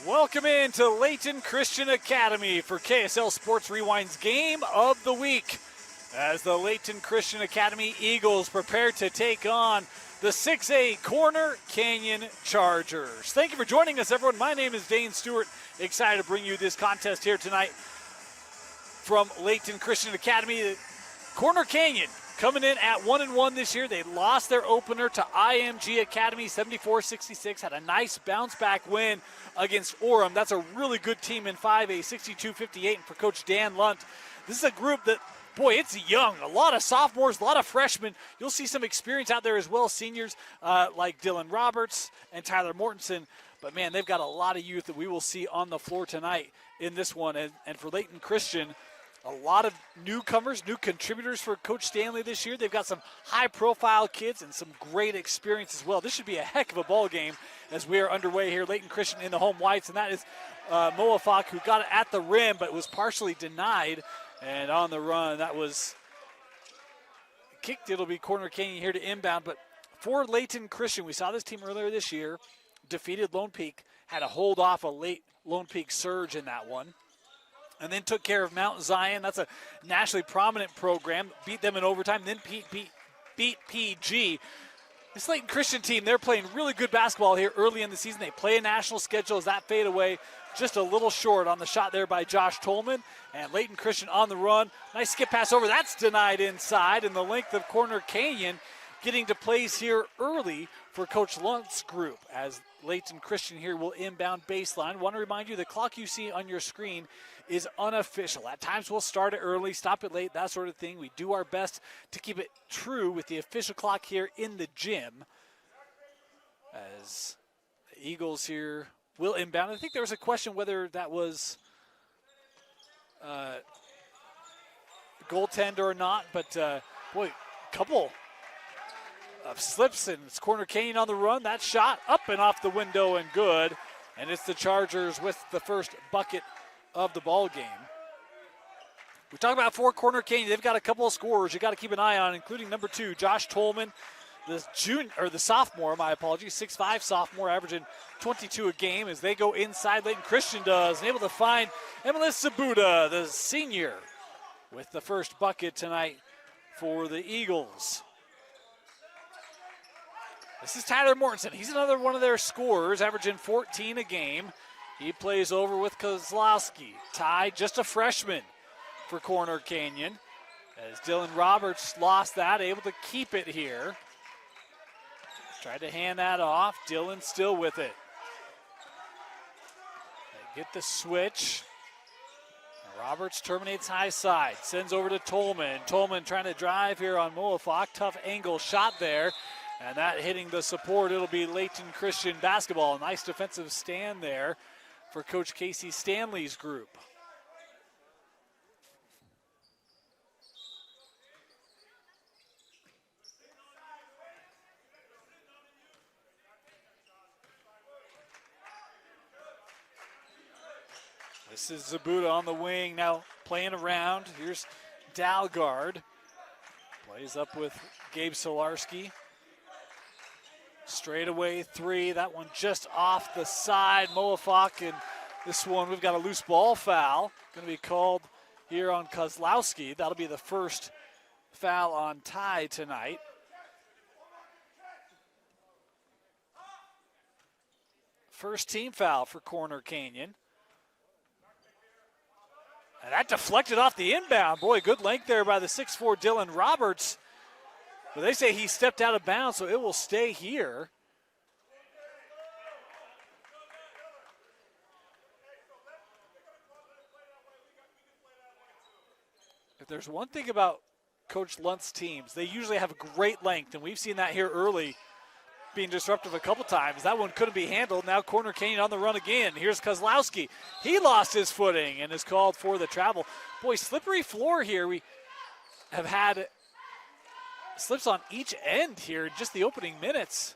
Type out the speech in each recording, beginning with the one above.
Welcome in to Layton Christian Academy for KSL Sports Rewind's Game of the Week as the Layton Christian Academy Eagles prepare to take on the 6A Corner Canyon Chargers. Thank you for joining us, everyone. My name is Dane Stewart. Excited to bring you this contest here tonight from Layton Christian Academy. Corner Canyon coming in at 1-1 this year. They lost their opener to IMG Academy 74-66. Had a nice bounce-back win against Orem. That's a really good team in 5A, 62-58. And for Coach Dan Lunt, this is a group that, boy, it's young. A lot of sophomores, a lot of freshmen. You'll see some experience out there as well, seniors like Dylan Roberts and Tyler Mortensen. But, man, they've got a lot of youth that we will see on the floor tonight in this one. And for Layton Christian, a lot of newcomers, new contributors for Coach Stanley this year. They've got some high-profile kids and some great experience as well. This should be a heck of a ball game as we are underway here. Layton Christian in the home whites, and that is Moafak, who got it at the rim but was partially denied. And on the run, that was kicked. It'll be Corner Canyon here to inbound. But for Layton Christian, we saw this team earlier this year, defeated Lone Peak, had to hold off a late Lone Peak surge in that one. And then took care of Mount Zion. That's a nationally prominent program. Beat them in overtime, then beat PG. This Layton Christian team, they're playing really good basketball here early in the season. They play a national schedule as that fade away. Just a little short on the shot there by Josh Tolman. And Layton Christian on the run. Nice skip pass over. That's denied inside. And the length of Corner Canyon getting to place here early for Coach Lunt's group as Layton Christian here will inbound baseline. Want to remind you, the clock you see on your screen is unofficial. At times we'll start it early, stop it late, that sort of thing. We do our best to keep it true with the official clock here in the gym as the Eagles here will inbound. I think there was a question whether that was goaltender or not, but boy, couple of slips, and it's Corner Canyon on the run. That shot up and off the window and good, and it's the Chargers with the first bucket of the ball game. We talk about for Corner Canyon, they've got a couple of scorers you got to keep an eye on, including number 2, Josh Tolman, the sophomore, my apologies, 6'5" sophomore, averaging 22 a game as they go inside. Layton Christian does, and able to find Emily Sabuda, the senior, with the first bucket tonight for the Eagles. This is Tyler Mortensen. He's another one of their scorers, averaging 14 a game. He plays over with Kozlowski. Ty, just a freshman for Corner Canyon. As Dylan Roberts lost that, able to keep it here. Tried to hand that off. Dylan still with it. They get the switch. Roberts terminates high side. Sends over to Tolman. Tolman trying to drive here on Moafak. Tough angle shot there. And that hitting the support, it'll be Layton Christian basketball. Nice defensive stand there for Coach Casey Stanley's group. This is Zabuda on the wing now playing around. Here's Dalgard. Plays up with Gabe Solarski. Straightaway 3, that one just off the side. Moafak, and this one we've got a loose ball foul. Going to be called here on Kozlowski. That'll be the first foul on Ty tonight. First team foul for Corner Canyon. And that deflected off the inbound. Boy, good length there by the 6'4" Dylan Roberts. But they say he stepped out of bounds, so it will stay here. If there's one thing about Coach Lunt's teams, they usually have great length, and we've seen that here early, being disruptive a couple times. That one couldn't be handled. Now Corner Canyon on the run again. Here's Kozlowski. He lost his footing and is called for the travel. Boy, slippery floor here. We have had slips on each end here in just the opening minutes.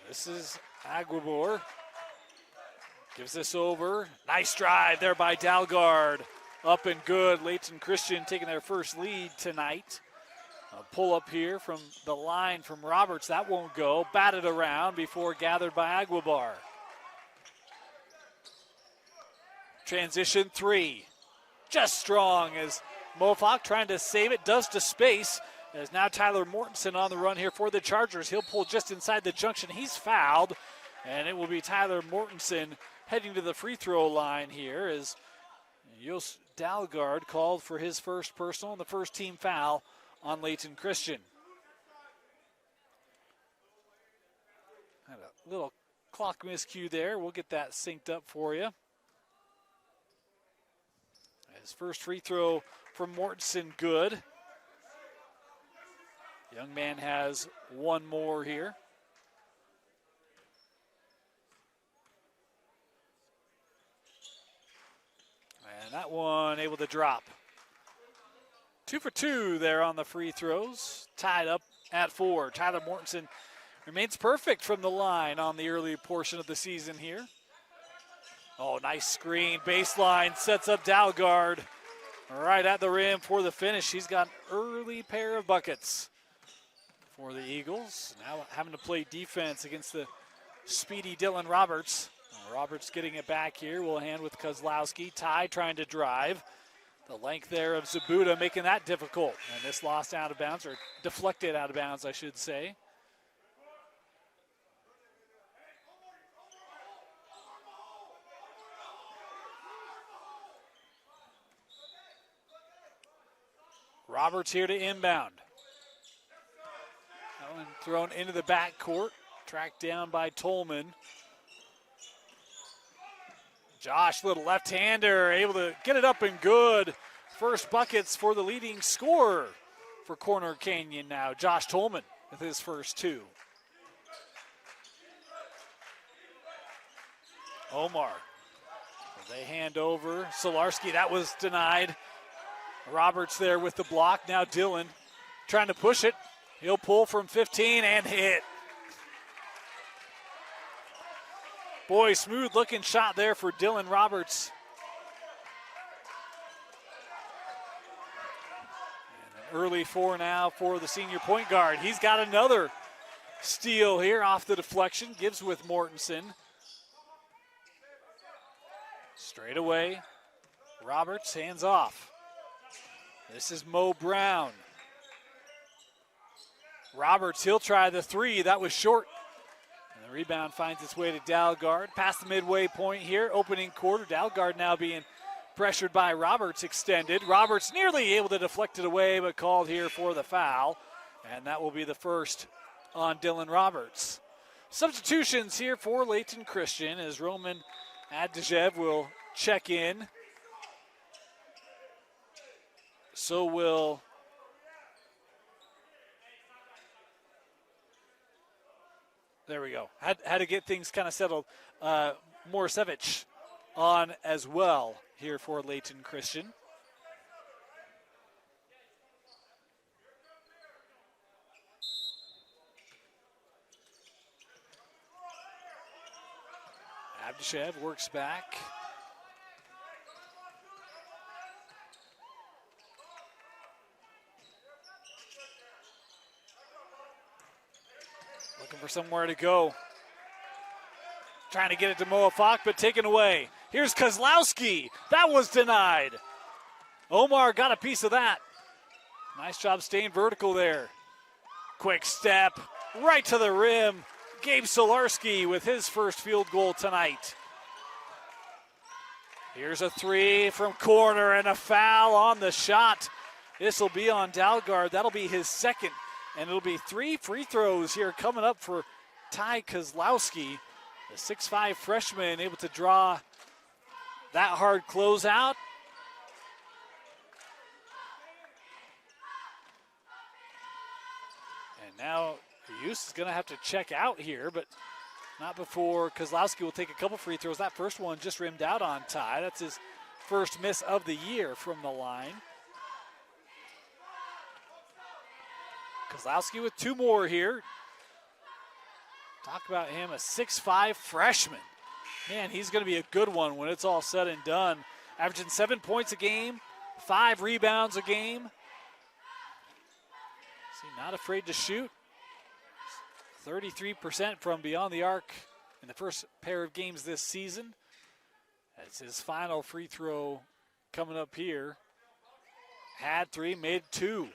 This is Aguilar. Gives this over. Nice drive there by Dalgard. up and good. Layton Christian taking their first lead tonight. A pull up here from the line from Roberts. That won't go. Batted around before gathered by Aguibar. Transition 3. Just strong as Mohawk trying to save it. Does to space. As now Tyler Mortensen on the run here for the Chargers. He'll pull just inside the junction. He's fouled. And it will be Tyler Mortensen heading to the free throw line here as Jos Dalgard called for his first personal and the first team foul on Layton Christian. Had a little clock miscue there. We'll get that synced up for you. His first free throw from Mortensen, good. Young man has one more here. And that one able to drop. 2 for 2 there on the free throws. Tied up at 4. Tyler Mortensen remains perfect from the line on the early portion of the season here. Oh, nice screen. Baseline sets up Dalgard right at the rim for the finish. He's got an early pair of buckets for the Eagles. Now having to play defense against the speedy Dylan Roberts. Roberts getting it back here. Will hand with Kozlowski. Ty trying to drive. The length there of Zabuda making that difficult. And this lost out of bounds, or deflected out of bounds, I should say. Roberts here to inbound. That one thrown into the backcourt. Tracked down by Tolman. Josh, little left-hander, able to get it up and good. First buckets for the leading scorer for Corner Canyon now. Josh Tolman with his first 2. Omar. They hand over. Solarski, that was denied. Roberts there with the block. Now Dylan trying to push it. He'll pull from 15 and hit. Boy, smooth looking shot there for Dylan Roberts. And an early 4 now for the senior point guard. He's got another steal here off the deflection. Gives with Mortensen. Straight away. Roberts, hands off. This is Mo Brown. Roberts, he'll try the 3. That was short. And the rebound finds its way to Dalgard. Past the midway point here, opening quarter. Dalgard now being pressured by Roberts, extended. Roberts nearly able to deflect it away, but called here for the foul. And that will be the first on Dylan Roberts. Substitutions here for Layton Christian as Roman Adjev will check in. So will there we go. Had to get things kind of settled. Morisevich on as well here for Layton Christian. Abdishev works back. Looking for somewhere to go. Trying to get it to Mohawk, but taken away. Here's Kozlowski. That was denied. Omar got a piece of that. Nice job staying vertical there. Quick step right to the rim. Gabe Solarski with his first field goal tonight. Here's a 3 from corner and a foul on the shot. This will be on Dalgard. That'll be his second. And it'll be 3 free throws here coming up for Ty Kozlowski. The 6'5 freshman able to draw that hard closeout. And now Hughes is going to have to check out here, but not before Kozlowski will take a couple free throws. That first one just rimmed out on Ty. That's his first miss of the year from the line. Kozlowski with 2 more here. Talk about him, a 6'5 freshman. Man, he's going to be a good one when it's all said and done. averaging 7 points a game, 5 rebounds a game. See, not afraid to shoot. 33% from beyond the arc in the first pair of games this season. That's his final free throw coming up here. Had 3, made 2.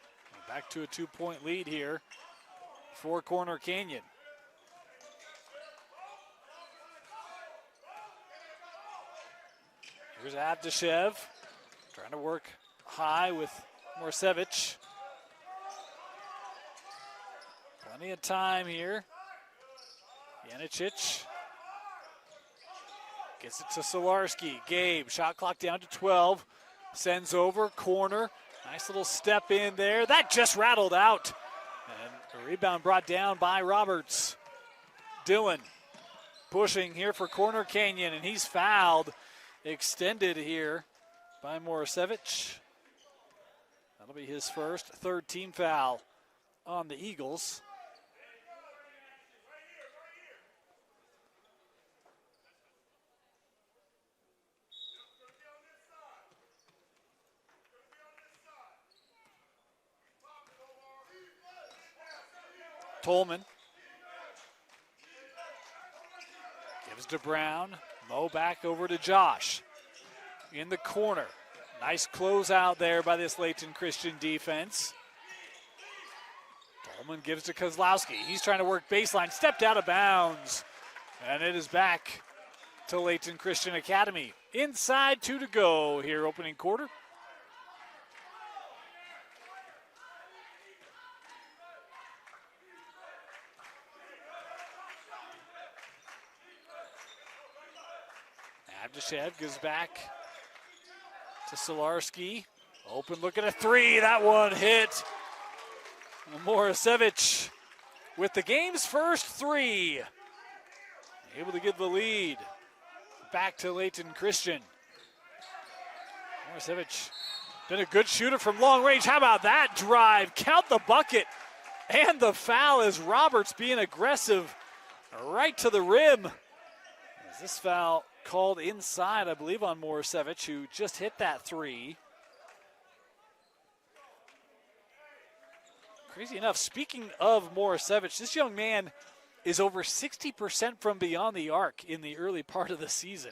Back to a 2-point lead here for Corner Canyon. Here's Avdashev trying to work high with Morsevich. Plenty of time here. Janicic gets it to Solarski. Gabe, shot clock down to 12. Sends over, corner. Nice little step in there. That just rattled out. And a rebound brought down by Roberts. Dillon pushing here for Corner Canyon, and he's fouled. Extended here by Morisevich. That'll be his first, third team foul on the Eagles. Tolman gives to Brown. Mo back over to Josh in the corner. Nice closeout there by this Layton Christian defense. Tolman gives to Kozlowski. He's trying to work baseline, stepped out of bounds. And it is back to Layton Christian Academy. Inside 2 to go here, opening quarter. Avdashev goes back to Solarski. Open look at a 3. That one hit. Morisevich with the game's first 3. Able to give the lead back to Layton Christian. Morisevich been a good shooter from long range. How about that drive? Count the bucket and the foul as Roberts being aggressive right to the rim. Is this foul called inside, I believe, on Morisevich, who just hit that 3. Crazy enough, speaking of Morisevich, this young man is over 60% from beyond the arc in the early part of the season.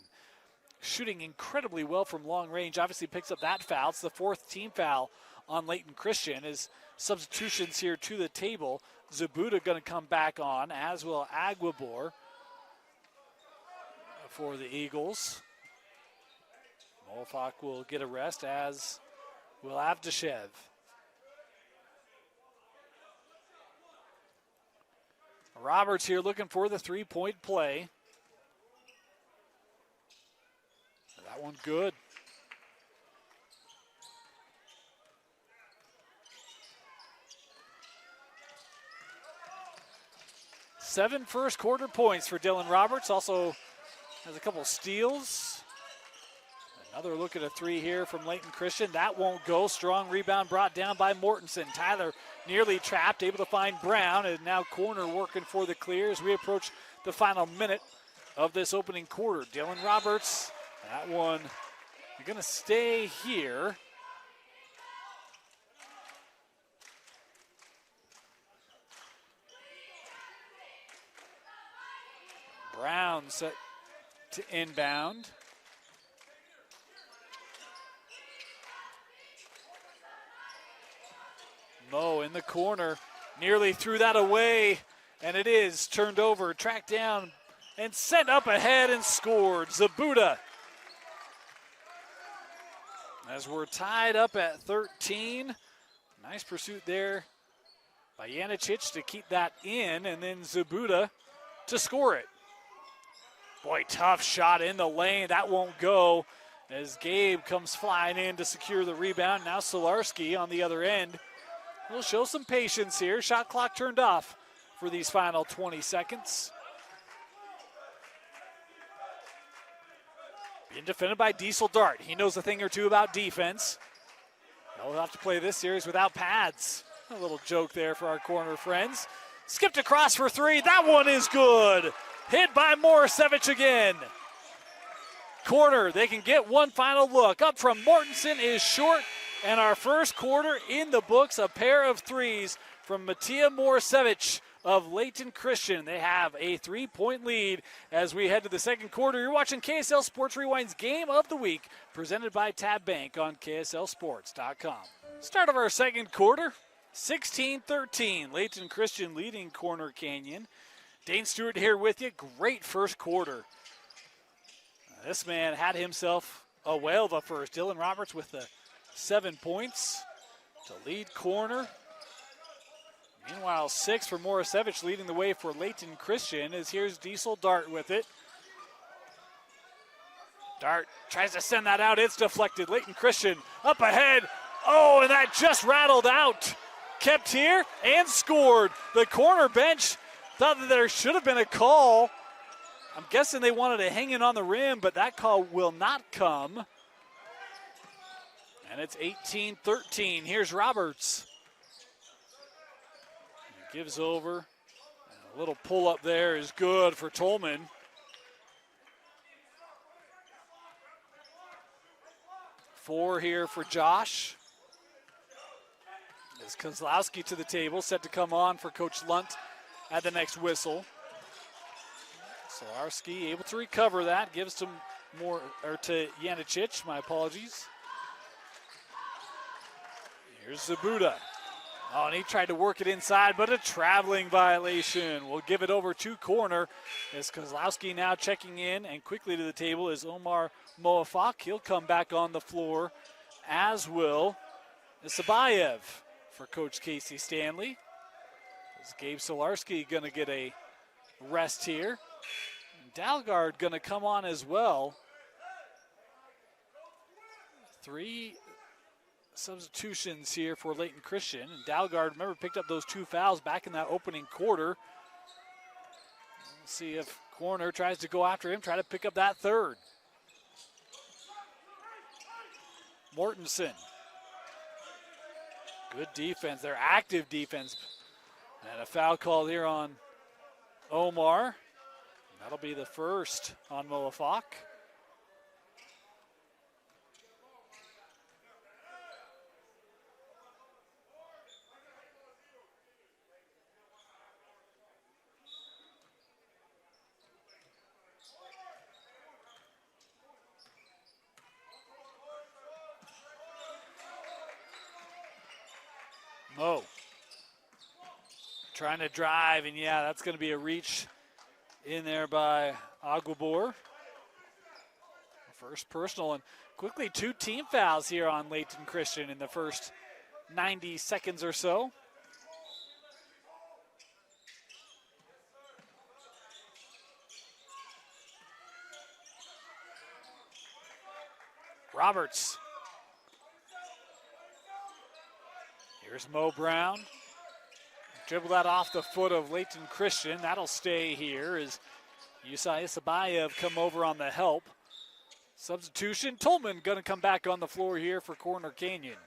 Shooting incredibly well from long range. Obviously picks up that foul. It's the 4th team foul on Layton Christian. As substitutions here to the table, Zabuda going to come back on, as will Aguabor for the Eagles. Molfak will get a rest, as will Avdashev. Roberts here looking for the 3-point play. That one good. Seven first quarter points for Dylan Roberts. Also has a couple steals. Another look at a 3 here from Layton Christian. That won't go. Strong rebound brought down by Mortensen. Tyler nearly trapped, able to find Brown, and now corner working for the clear as we approach the final minute of this opening quarter. Dylan Roberts, that one, you're going to stay here. Brown set to inbound. Mo in the corner, nearly threw that away, and it is turned over, tracked down, and sent up ahead and scored. Zabuda. As we're tied up at 13. Nice pursuit there by Janicic to keep that in, and then Zabuda to score it. Boy, tough shot in the lane. That won't go as Gabe comes flying in to secure the rebound. Now Solarski on the other end. We'll show some patience here. Shot clock turned off for these final 20 seconds. Being defended by Diesel Dart. He knows a thing or two about defense. They'll have to play this series without pads. A little joke there for our corner friends. Skipped across for 3. That one is good. Hit by Morisevich again. corner. They can get one final look. Up from Mortensen is short, and our first quarter in the books, a pair of threes from Matija Morasevic of Layton Christian. They have a 3-point lead as we head to the second quarter. You're watching KSL Sports Rewind's Game of the Week, presented by Tab Bank on KSLSports.com. Start of our second quarter, 16-13. Layton Christian leading Corner Canyon. Dane Stewart here with you. Great first quarter. This man had himself a whale of a first. Dylan Roberts with the 7 points to lead corner. Meanwhile, 6 for Morasevic, leading the way for Layton Christian, as here's Diesel Dart with it. Dart tries to send that out. It's deflected. Layton Christian up ahead. Oh, and that just rattled out. Kept here and scored. The corner bench thought that there should have been a call. I'm guessing they wanted to hang it on the rim, but that call will not come. And it's 18-13. Here's Roberts. Gives over. A little pull up there is good for Tolman. Four here for Josh. As Kozlowski to the table, set to come on for Coach Lunt at the next whistle. Solarski able to recover that, gives to to Janicic, my apologies. Here's Zabuda. Oh, and he tried to work it inside, but a traveling violation. We'll give it over to corner as Kozlowski now checking in, and quickly to the table is Omar Moafak. He'll come back on the floor, as will Isabayev for Coach Casey Stanley. Is Gabe Solarski going to get a rest here? And Dalgard going to come on as well. 3 substitutions here for Layton Christian. And Dalgard, remember, picked up those 2 fouls back in that opening quarter. We'll see if corner tries to go after him, try to pick up that third. Mortensen. Good defense, their active defense. And a foul called here on Omar. That'll be the first on Moafak. Mo trying to drive, and yeah, that's going to be a reach in there by Aguabor. First personal, and quickly 2 team fouls here on Layton Christian in the first 90 seconds or so. Roberts. Here's Mo Brown. Dribble that off the foot of Layton Christian. That'll stay here as Yusai Isabayev come over on the help. Substitution. Tolman going to come back on the floor here for Corner Canyon.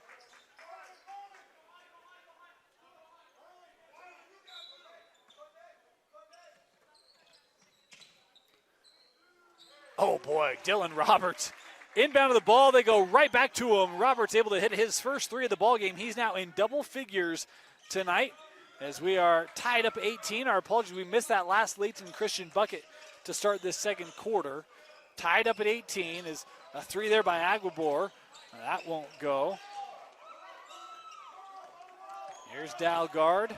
Oh boy, Dylan Roberts. Inbound of the ball, they go right back to him. Roberts able to hit his first 3 of the ball game. He's now in double figures tonight as we are tied up 18. Our apologies, we missed that last Layton Christian bucket to start this second quarter. Tied up at 18 is a 3 there by Aguabor. That won't go. Here's Dalgard.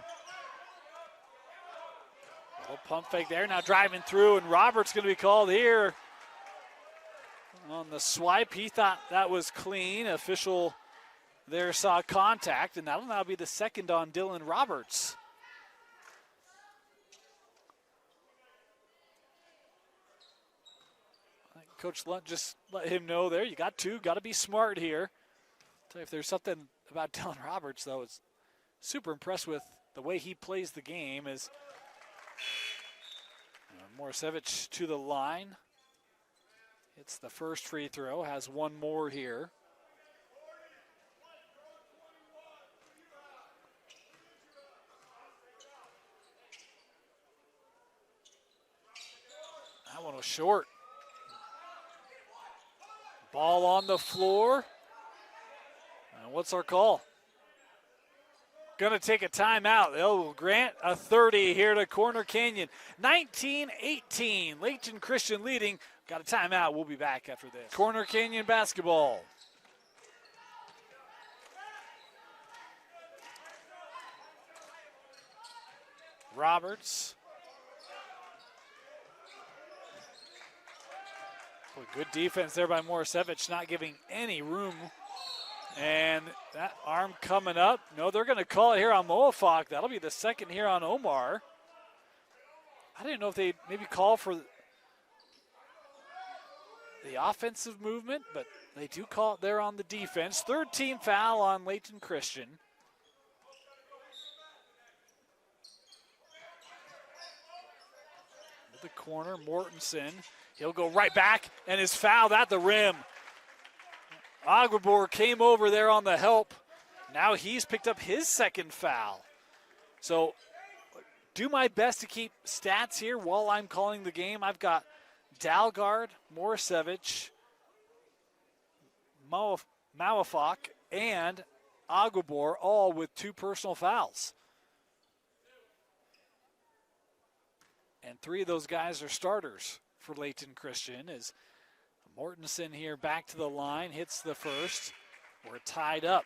Little pump fake there, now driving through, and Roberts going to be called here on the swipe. He thought that was clean. Official there saw contact, and that'll now be the second on Dylan Roberts. I think Coach Lunt just let him know there, you got 2, got to be smart here. Tell you if there's something about Dylan Roberts, though, it's super impressed with the way he plays the game. As Morasevic to the line. It's the first free throw, has 1 more here. That one was short. Ball on the floor. And what's our call? Going to take a timeout. They'll grant a 30 here to Corner Canyon. 19-18. Layton Christian leading. Got a timeout. We'll be back after this. Corner Canyon basketball. Roberts. Good defense there by Morisevich, not giving any room. And that arm coming up. No, they're going to call it here on Moafak. That'll be the second here on Omar. I didn't know if they'd maybe call for the offensive movement, but they do call it there on the defense. Third team foul on Layton Christian. The corner, Mortensen. He'll go right back and is fouled at the rim. Aguabor came over there on the help. Now he's picked up his second foul. So do my best to keep stats here while I'm calling the game. I've got Dalgard, Morisevich, Mawafak, and Aguabor all with 2 personal fouls. And 3 of those guys are starters for Layton Christian. As Mortensen here back to the line, hits the first. We're tied up.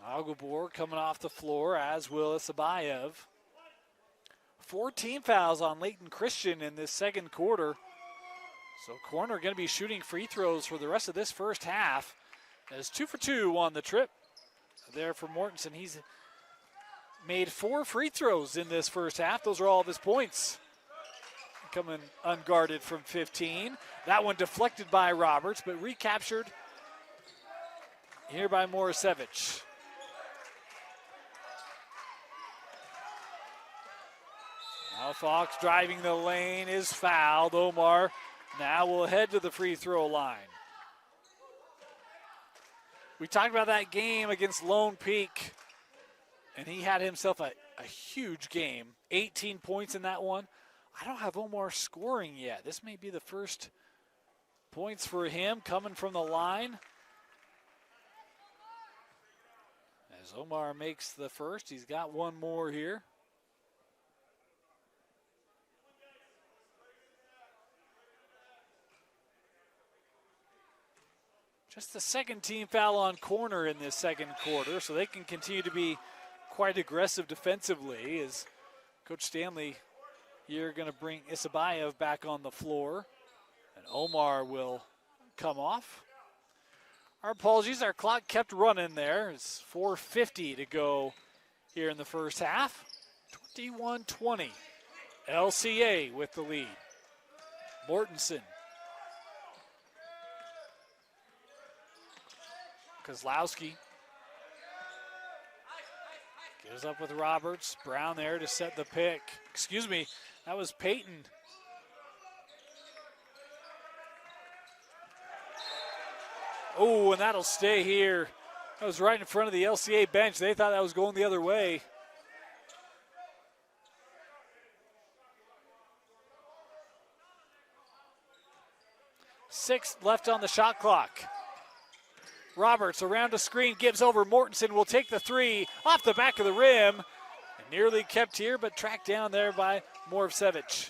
Aguabor coming off the floor, as will Isabayev. 14 fouls on Layton Christian in this second quarter. So Corner going to be shooting free throws for the rest of this first half. As 2 for 2 on the trip. There for Mortensen. He's made 4 free throws in this first half. Those are all of his points. Coming unguarded from 15. That one deflected by Roberts, but recaptured here by Morisevich. Now Fox driving the lane is fouled. Omar now will head to the free throw line. We talked about that game against Lone Peak, and he had himself a huge game. 18 points in that one. I don't have Omar scoring yet. This may be the first points for him coming from the line. As Omar makes the first, he's got one more here. Just the second team foul on Corner in this second quarter, so they can continue to be quite aggressive defensively as Coach Stanley here going to bring Isabayev back on the floor, and Omar will come off. Our apologies, our clock kept running there. It's 4:50 to go here in the first half. 21-20. LCA with the lead. Mortensen. Kozlowski gives up with Roberts. Brown there to set the pick. Excuse me, that was Peyton. Oh, and that'll stay here. That was right in front of the LCA bench. They thought that was going the other way. Six left on the shot clock. Roberts around the screen, gives over. Mortensen will take the 3 off the back of the rim. And nearly kept here, but tracked down there by Morisevich.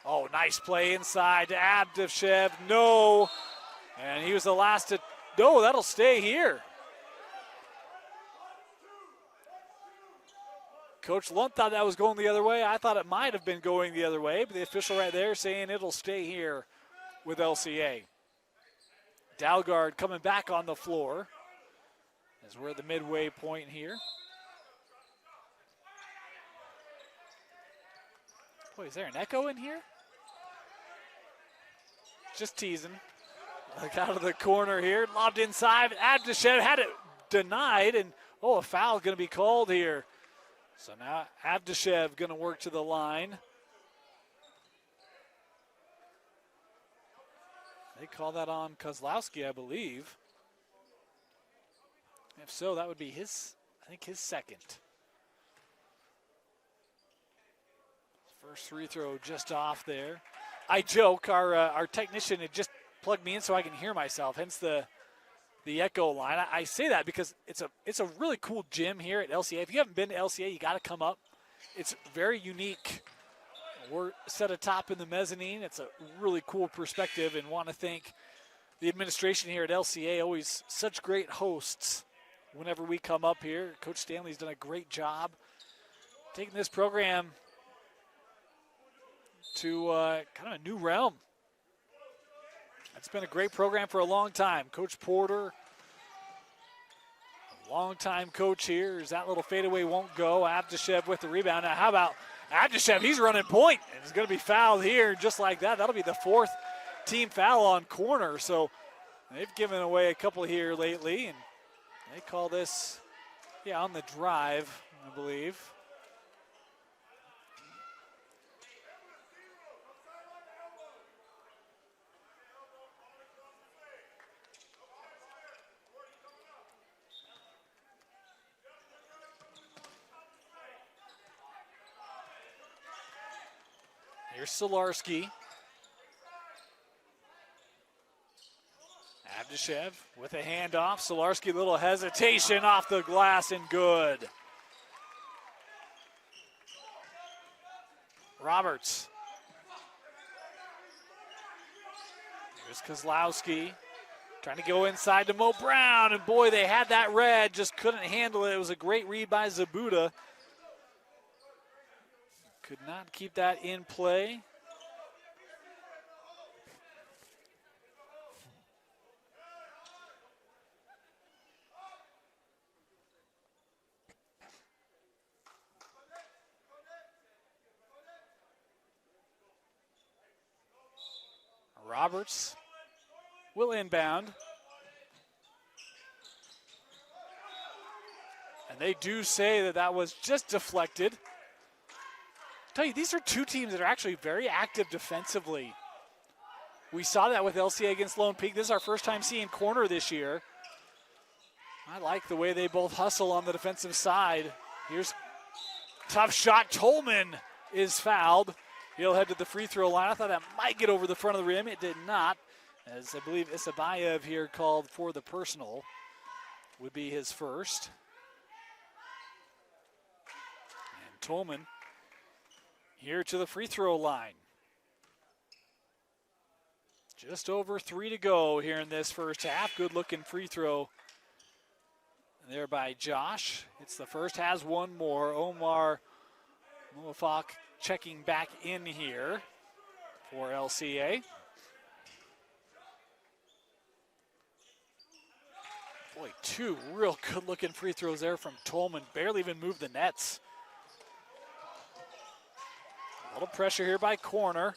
Oh, nice play inside to Abdishev. No. And he was the last to. No, that'll stay here. Coach Lunt thought that was going the other way. I thought it might have been going the other way, but the official right there saying it'll stay here with LCA. Dalgard coming back on the floor as we're at the midway point here. Boy, is there an echo in here? Just teasing. Look out of the corner here. Lobbed inside. Abdishev had it denied, and a foul going to be called here. So now Abdishev going to work to the line. They call that on Kozlowski, I believe. If so, that would be his, I think, his second. First free throw just off there. I joke, our technician had just plugged me in so I can hear myself, hence the echo line. I say that because it's a really cool gym here at LCA. If you haven't been to LCA, you got to come up. It's very unique. We're set atop in the mezzanine. It's a really cool perspective, and want to thank the administration here at LCA, always such great hosts whenever we come up here. Coach Stanley's done a great job taking this program to kind of a new realm. It's been a great program for a long time. Coach Porter, a long-time coach here, as that little fadeaway won't go. Abdishev with the rebound. Now, how about Abdishev? He's running point, and he's going to be fouled here just like that. That'll be the fourth team foul on corner. So they've given away a couple here lately, and they call this, on the drive, I believe. Here's Solarski. Abdishev with a handoff. Solarski, little hesitation off the glass and good. Roberts. Here's Kozlowski. Trying to go inside to Mo Brown, and boy, they had that red, just couldn't handle it. It was a great read by Zabuda. Could not keep that in play. Roberts will inbound. And they do say that that was just deflected. Tell you, these are two teams that are actually very active defensively. We saw that with LCA against Lone Peak. This is our first time seeing corner this year. I like the way they both hustle on the defensive side. Here's tough shot. Tolman is fouled. He'll head to the free throw line. I thought that might get over the front of the rim. It did not, as I believe Isabayev here called for the personal. Would be his first. And Tolman here to the free throw line. Just over 3 to go here in this first half. Good looking free throw there by Josh. It's the first, has one more. Omar Mulafak checking back in here for LCA. Boy, two real good looking free throws there from Tolman. Barely even moved the nets. A little pressure here by corner.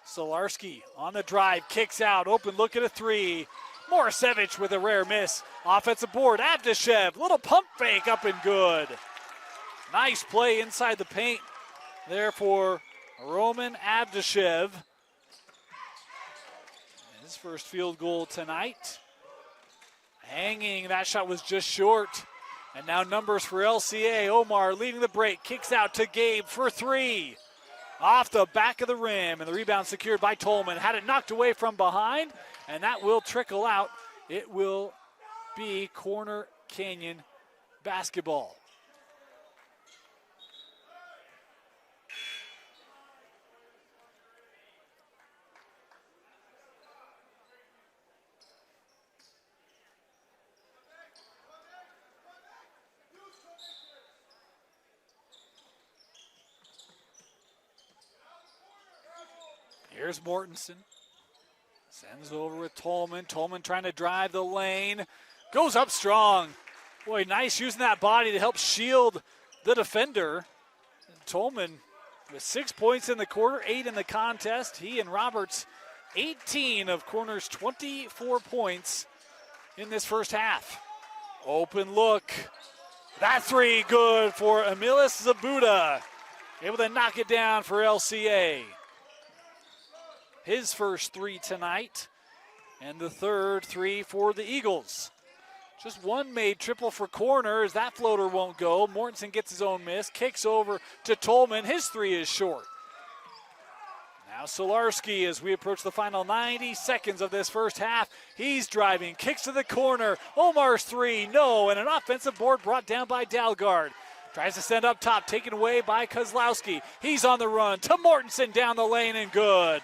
Solarski on the drive, kicks out, open look at a three. Morisevich with a rare miss. Offensive board, Abdishev, little pump fake up and good. Nice play inside the paint there for Roman Abdishev. His first field goal tonight. Hanging, that shot was just short. And now numbers for LCA. Omar leading the break, kicks out to Gabe for three. Off the back of the rim, and the rebound secured by Tolman. Had it knocked away from behind, and that will trickle out. It will be Corner Canyon basketball. Here's Mortensen. Sends over with Tolman. Tolman trying to drive the lane. Goes up strong. Boy, nice using that body to help shield the defender. Tolman with 6 points in the quarter, 8 in the contest. He and Roberts, 18 of Corner's 24 points in this first half. Open look. That three good for Emilis Zabuda. Able to knock it down for LCA. His first three tonight. And the third three for the Eagles. Just one made triple for corner as that floater won't go. Mortensen gets his own miss, kicks over to Tolman. His three is short. Now Solarski as we approach the final 90 seconds of this first half. He's driving, kicks to the corner. Omar's three, no, and an offensive board brought down by Dalgard. Tries to send up top, taken away by Kozlowski. He's on the run to Mortensen down the lane and good.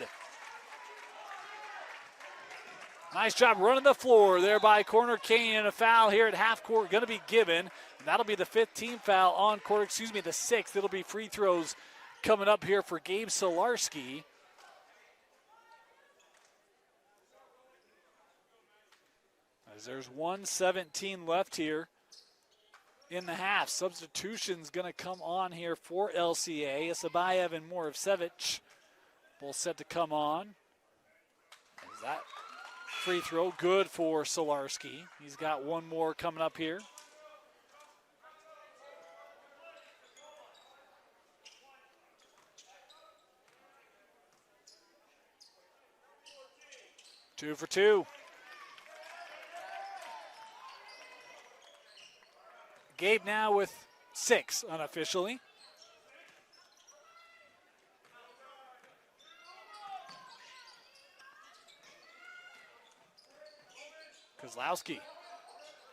Nice job running the floor there by Corner Canyon. A foul here at half court going to be given. And that'll be the 15th foul on court, the sixth. It'll be free throws coming up here for Gabe Solarski. As there's 1:17 left here in the half. Substitution's going to come on here for LCA. Isabayev and Moravcevic both set to come on. Is that free throw good for Solarski? He's got one more coming up here. Two for two. Gabe now with 6 unofficially. Kozlowski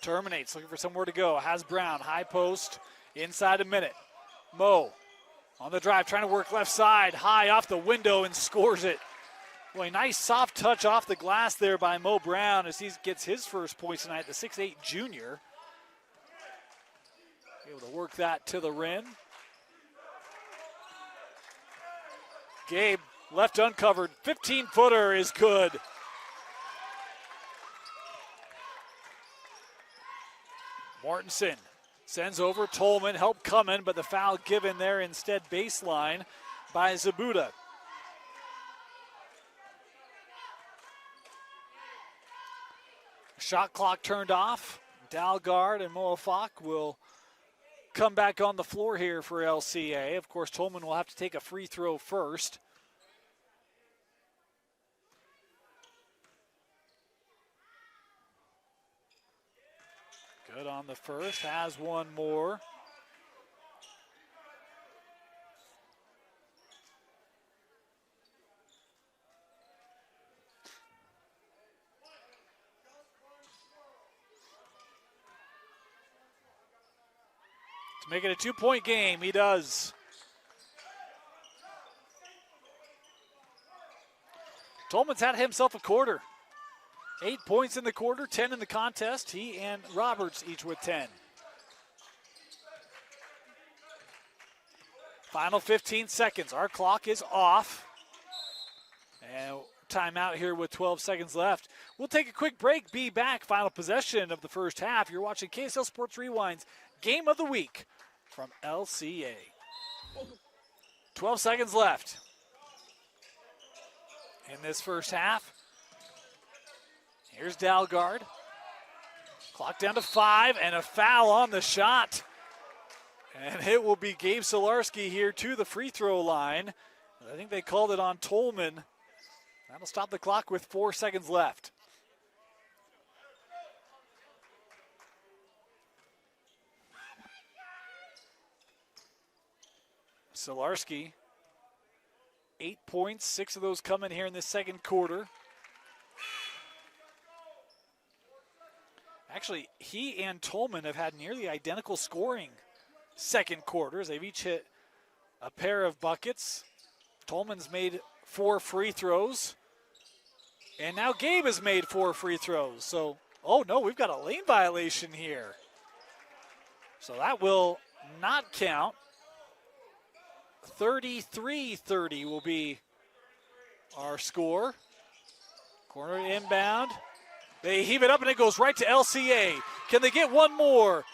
terminates, looking for somewhere to go. Has Brown, high post, inside a minute. Mo on the drive, trying to work left side, high off the window and scores it. Boy, nice soft touch off the glass there by Mo Brown as he gets his first points tonight, the 6'8 junior. Able to work that to the rim. Gabe left uncovered, 15-footer is good. Mortensen sends over Tolman, help coming, but the foul given there instead baseline by Zabuda. Shot clock turned off. Dalgard and Moafak will come back on the floor here for LCA. Of course, Tolman will have to take a free throw first. Good on the first, has one more. To make it a 2-point game, he does. Tolman's had himself a quarter. 8 points in the quarter, 10 in the contest. He and Roberts each with 10. Final 15 seconds. Our clock is off. And timeout here with 12 seconds left. We'll take a quick break, be back. Final possession of the first half. You're watching KSL Sports Rewind's Game of the Week from LCA. 12 seconds left in this first half. Here's Dalgard. Clock down to 5 and a foul on the shot. And it will be Gabe Solarski here to the free throw line. I think they called it on Tolman. That'll stop the clock with 4 seconds left. Solarski, 8 points, 6 of those coming here in the second quarter. Actually, he and Tolman have had nearly identical scoring second quarters. They've each hit a pair of buckets. Tolman's made 4 free throws. And now Gabe has made 4 free throws. So, oh no, we've got a lane violation here. So that will not count. 33-30 will be our score. Corner inbound. They heave it up and it goes right to LCA. Can they get one more?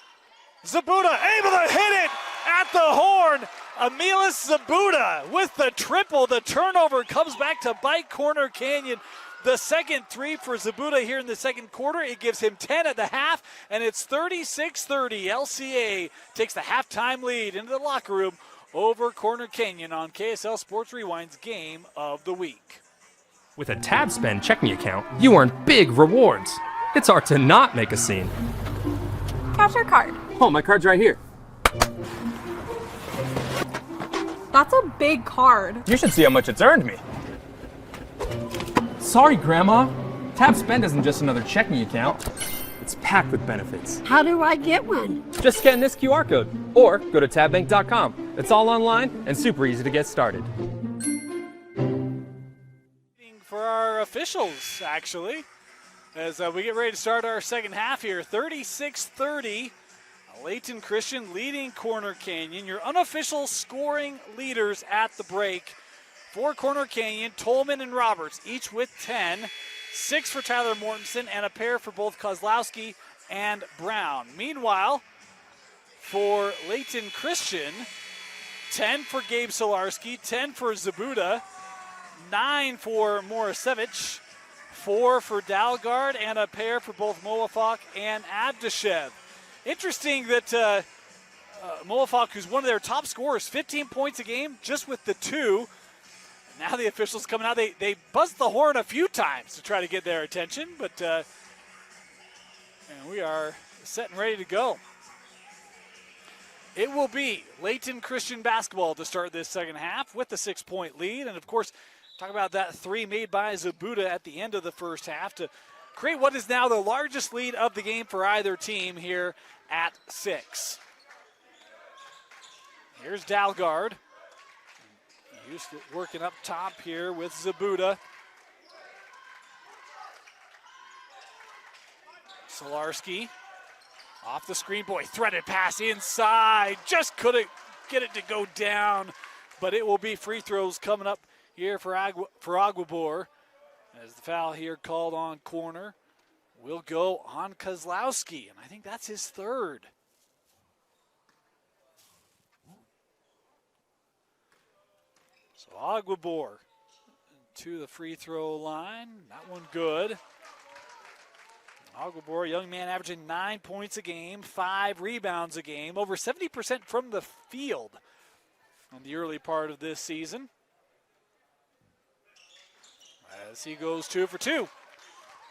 Zabuda able to hit it at the horn. Emilis Zabuda with the triple. The turnover comes back to bite Corner Canyon. The second three for Zabuda here in the second quarter. It gives him 10 at the half, and it's 36-30. LCA takes the halftime lead into the locker room over Corner Canyon on KSL Sports Rewind's Game of the Week. With a tab spend checking account, you earn big rewards. It's hard to not make a scene. Cash or card? Oh, my card's right here. That's a big card. You should see how much it's earned me. Sorry, Grandma. Tab spend isn't just another checking account. It's packed with benefits. How do I get one? Just scan this QR code or go to tabbank.com. It's all online and super easy to get started. For our officials, actually, as we get ready to start our second half here. 36-30, Layton Christian leading Corner Canyon. Your unofficial scoring leaders at the break for Corner Canyon, Tolman and Roberts, each with 10. 6 for Tyler Mortensen and a pair for both Kozlowski and Brown. Meanwhile, for Layton Christian, 10 for Gabe Solarski, 10 for Zabuda, 9 for Morisevich, 4 for Dalgard, and a pair for both Moafak and Abdashev. Interesting that Moafak, who's one of their top scorers, 15 points a game just with the 2. Now the officials coming out. They buzzed the horn a few times to try to get their attention, but and we are set and ready to go. It will be Layton Christian basketball to start this second half with the 6-point lead. And, of course, talk about that 3 made by Zabuda at the end of the first half to create what is now the largest lead of the game for either team here at 6. Here's Dalgard. He's working up top here with Zabuda. Solarski off the screen. Boy, threaded pass inside. Just couldn't get it to go down. But it will be free throws coming up here for Aguabor. As the foul here called on corner will go on Kozlowski. And I think that's his third. So Aguabor to the free throw line. That one good. Aguabor, young man averaging 9 points a game, 5 rebounds a game, over 70% from the field on the early part of this season. As he goes 2 for 2.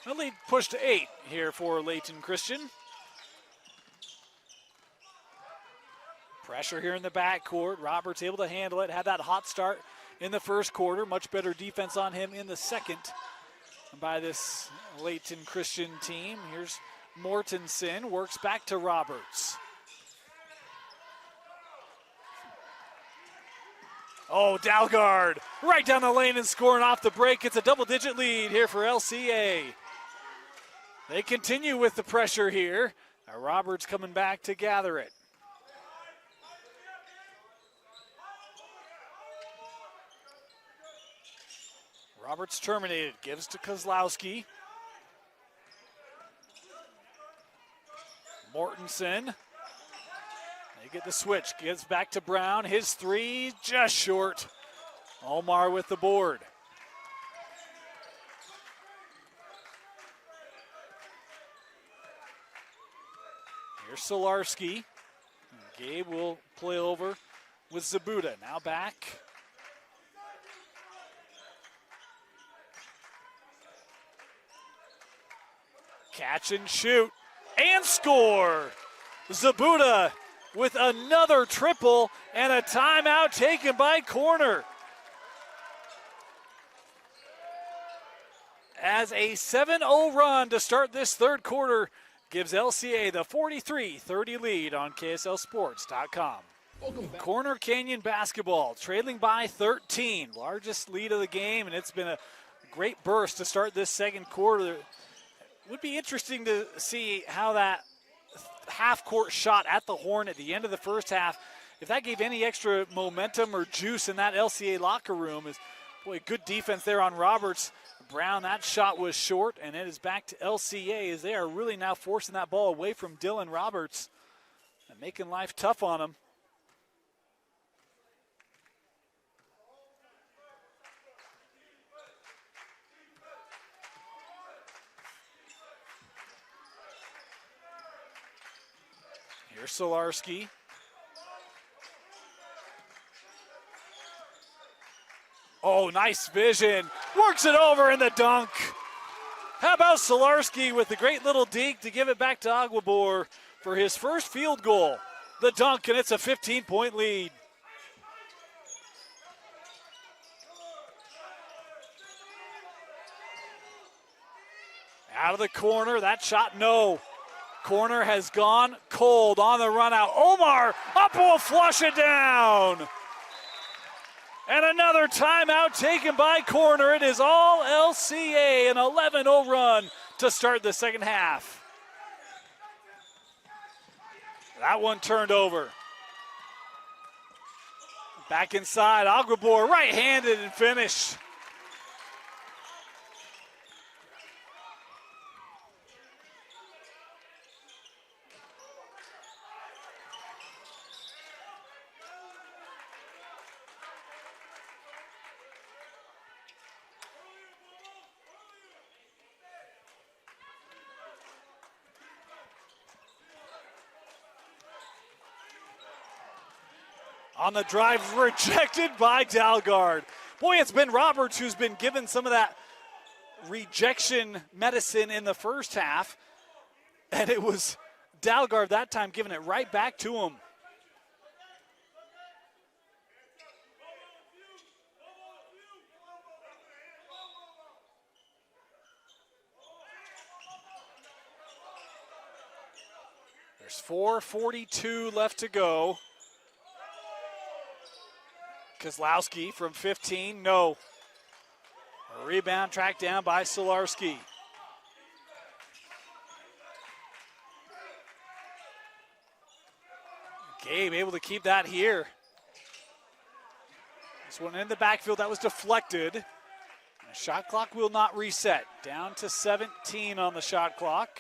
The lead pushed to 8 here for Layton Christian. Pressure here in the backcourt. Roberts able to handle it. Had that hot start in the first quarter. Much better defense on him in the second by this Layton Christian team. Here's Mortensen. Works back to Roberts. Oh, Dalgard right down the lane and scoring off the break. It's a double-digit lead here for LCA. They continue with the pressure here. Now Roberts coming back to gather it. Roberts terminated, gives to Kozlowski. Mortensen. They get the switch, gives back to Brown. His 3 just short. Omar with the board. Here's Solarski. Gabe will play over with Zabuda. Now back. Catch and shoot and score. Zabuda with another triple and a timeout taken by Corner. As a 7-0 run to start this third quarter gives LCA the 43-30 lead on KSLSports.com. Corner Canyon basketball trailing by 13. Largest lead of the game, and it's been a great burst to start this second quarter. Would be interesting to see how that half-court shot at the horn at the end of the first half, if that gave any extra momentum or juice in that LCA locker room. Is boy, good defense there on Roberts. Brown, that shot was short, and it is back to LCA as they are really now forcing that ball away from Dylan Roberts and making life tough on him. Here's Solarski. Oh, nice vision. works it over in the dunk. How about Solarski with the great little deke to give it back to Aguilar for his first field goal. The dunk, and it's a 15-point lead. Out of the corner, that shot, no. Corner has gone cold on the run out. Omar up will flush it down. And another timeout taken by Corner. It is all LCA, an 11-0 run to start the second half. That one turned over. Back inside, Aguilar right-handed and finish. On the drive, rejected by Dalgard. Boy, it's been Roberts who's been given some of that rejection medicine in the first half. And it was Dalgard that time giving it right back to him. There's 4:42 left to go. Kozlowski from 15, no. A rebound tracked down by Solarski. Gabe able to keep that here. This one in the backfield, that was deflected. The shot clock will not reset. Down to 17 on the shot clock.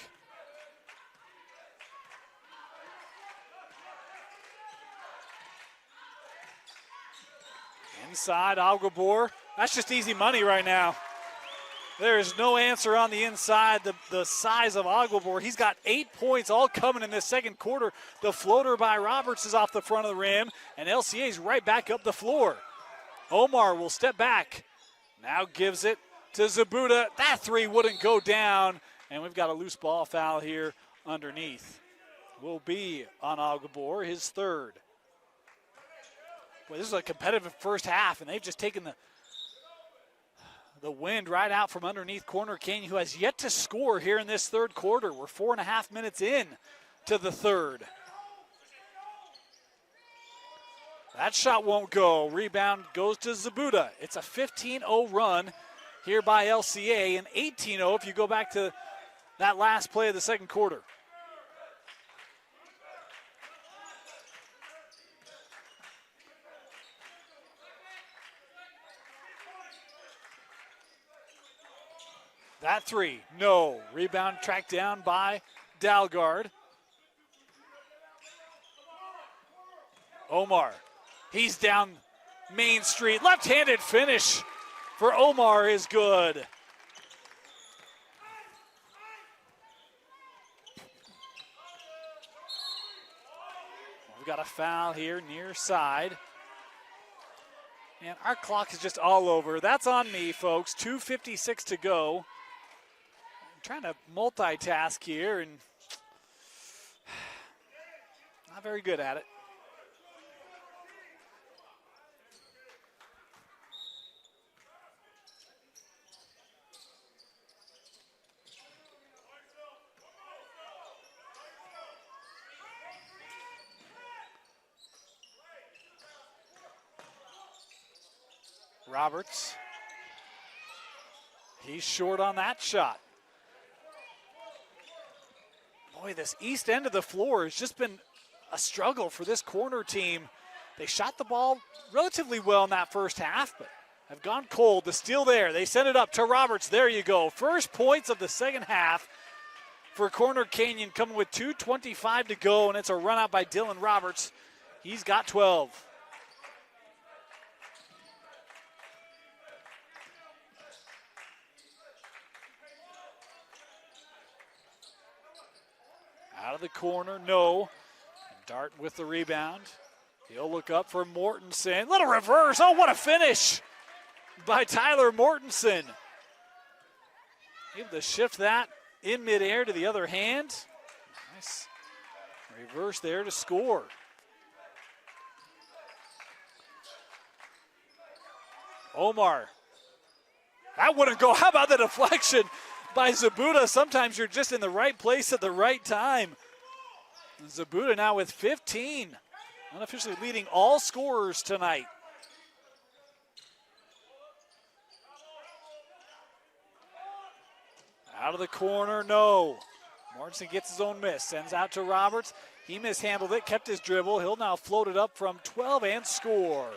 Inside, Aguilar. That's just easy money right now. There is no answer on the inside. The size of Aguilar. He's got 8 points all coming in this second quarter. The floater by Roberts is off the front of the rim, and LCA's right back up the floor. Omar will step back. Now gives it to Zabuda. That three wouldn't go down, and we've got a loose ball foul here underneath. Will be on Aguilar, his third. Boy, this is a competitive first half, and they've just taken the wind right out from underneath Corner Canyon, who has yet to score here in this third quarter. We're 4.5 minutes in to the third. That shot won't go. Rebound goes to Zabuda. It's a 15-0 run here by LCA, and 18-0 if you go back to that last play of the second quarter. That three, no. Rebound tracked down by Dalgard. Omar, he's down Main Street. Left-handed finish for Omar is good. We've got a foul here near side. And our clock is just all over. That's on me, folks. 2:56 to go. I'm trying to multitask here and not very good at it. Roberts. He's short on that shot. Boy, this east end of the floor has just been a struggle for this Corner team. They shot the ball relatively well in that first half, but have gone cold. The steal there. They send it up to Roberts. There you go. First points of the second half for Corner Canyon, coming with 2:25 to go, and it's a run out by Dylan Roberts. He's got 12. Out of the corner, no. Dart with the rebound. He'll look up for Mortensen. Little reverse. Oh, what a finish. by Tyler Mortensen. Able to shift that in midair to the other hand. Nice reverse there to score. Omar. That wouldn't go. How about the deflection by Zabuda? Sometimes you're just in the right place at the right time. Zabuda now with 15. Unofficially leading all scorers tonight. Out of the corner, no. Morrison gets his own miss, sends out to Roberts. He mishandled it, kept his dribble. He'll now float it up from 12 and score.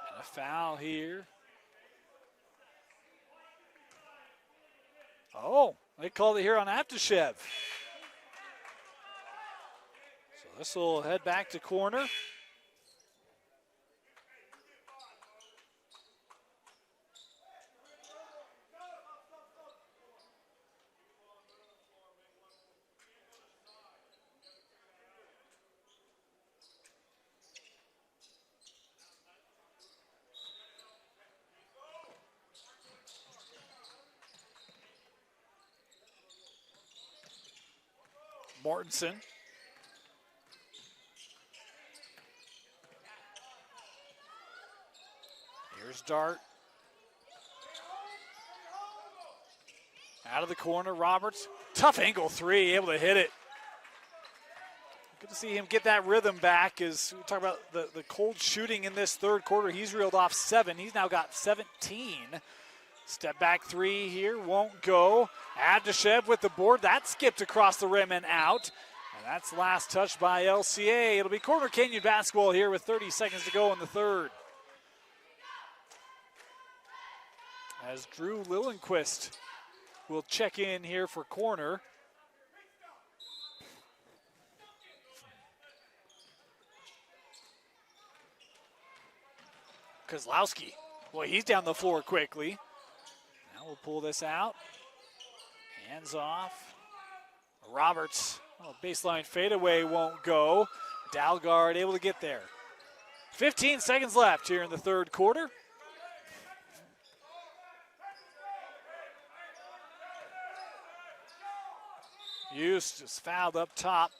And a foul here. Oh, they called it here on Aftashev. So this will head back to corner. Mortensen. Here's Dart. Out of the corner, Roberts. Tough angle three, able to hit it. Good to see him get that rhythm back as we talk about the cold shooting in this third quarter. He's reeled off 7. He's now got 17. Step back three here, won't go. Abdashev with the board. That skipped across the rim and out. And that's last touch by LCA. It'll be Corner Canyon basketball here with 30 seconds to go in the third. As Drew Lillenquist will check in here for corner. Kozlowski, boy, he's down the floor quickly. Now we'll pull this out. Hands off. Roberts, baseline fadeaway won't go. Dalgard able to get there. 15 seconds left here in the third quarter. Eustace fouled up top